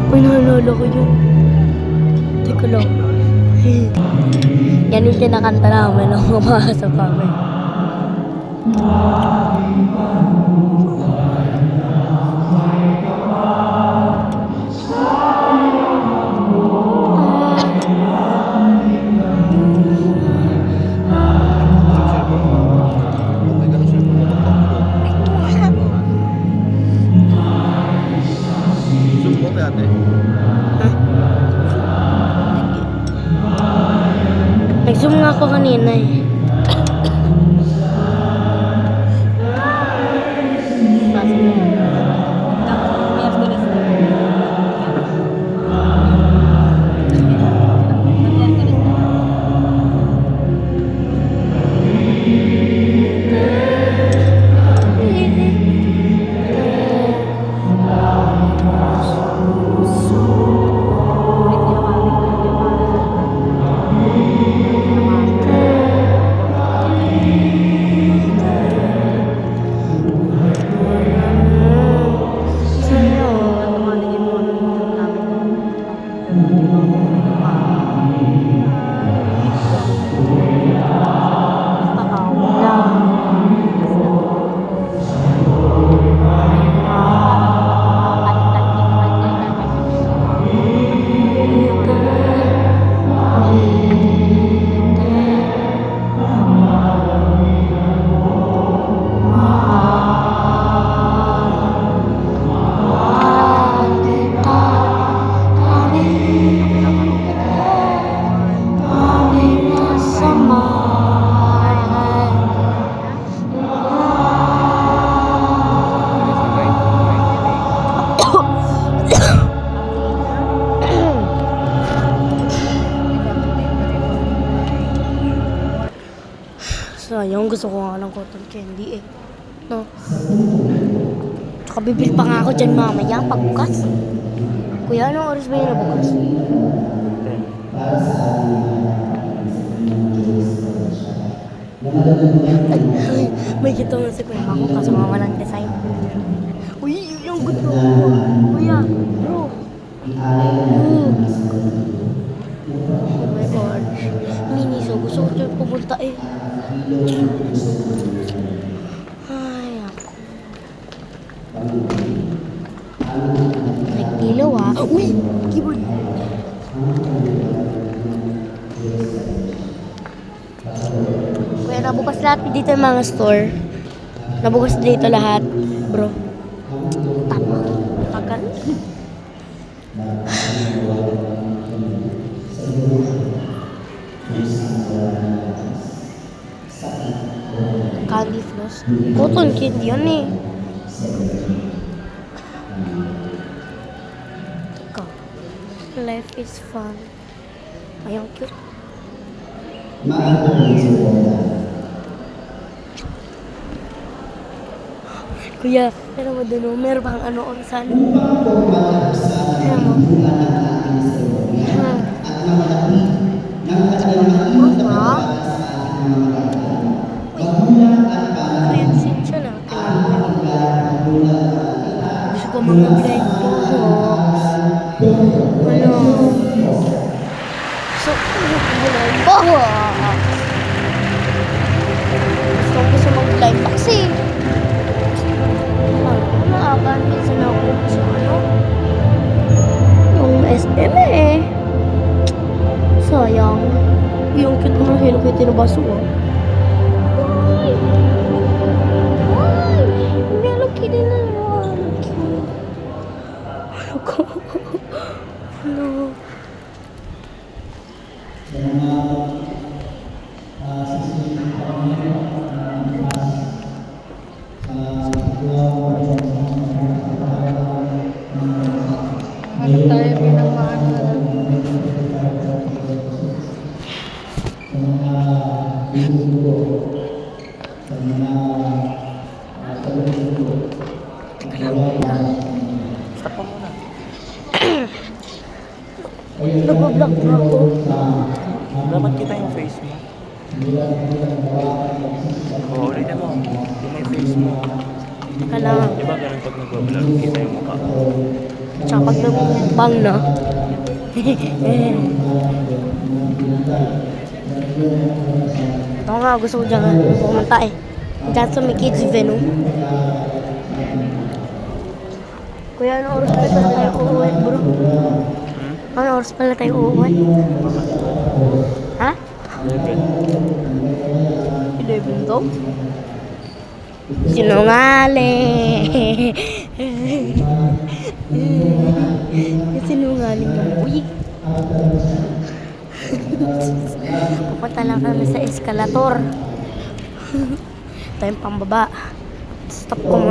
Uy, naalala ko yun. Teka lang. Yan yung kinakanta namin ng mga sa family. Nag-zoom nga ako kanina eh. Sayang, gusto ko nga ng cotton candy eh. No? Tsaka bibili pa nga ako dyan mamaya pagbukas. Kuya, anong oras ba yun na bukas? Ay, may kita nga si Kuya Mako kaso nga walang design. Uy, yung gusto ko. Kuya, bro. Oh my God. Miniso, gusto ko dyan pumunta eh. Ay, ako. Nagdilaw ah. Uy! Keyboard! Kuya, nabukas lahat dito yung mga store. Nabukas dito lahat, bro. Tama. Tagal. Candy floss. Cotton candy yan eh. Teka. Life is fun. Ay, ang cute. Kuya, Kuya, pero mo dun, meron bang ano orasan? Ayan mo. Ha? Uy, Korean scene siya na. Kilala ko yun. Gusto ko mga blind po. Wala. So, blind po. Gusto mag-blind box eh. Naaban minsan ako sa ano? Yung SM eh. Sayang. Yung cute mo ng Hello Kitty na baso ah. Ay! Ay! Yung Hello Kitty na naman. Ano ko? Ano? Ano tayo pinamahan na lang. Stop mo muna. Nagpa-vlog na ako. Dapat kita yung face mo. Oo, ulitin mo. Yung may face mo. Kailangan. Di ba ganun pag nag-vlog, kita yung mukha? Tsaka pag nag-bang na. Ito nga, gusto ko dyan pumunta eh. Dyan sa may kids Venom. Kuya, ano oras pala tayo uuwi, bro? Ano oras pala tayo uuwi? Ha? 11 daw? Sinungaling! Sinungaling ka mo. Uy! Pupunta lang kami sa eskalator. Ito yung pambaba. Stop ko muna.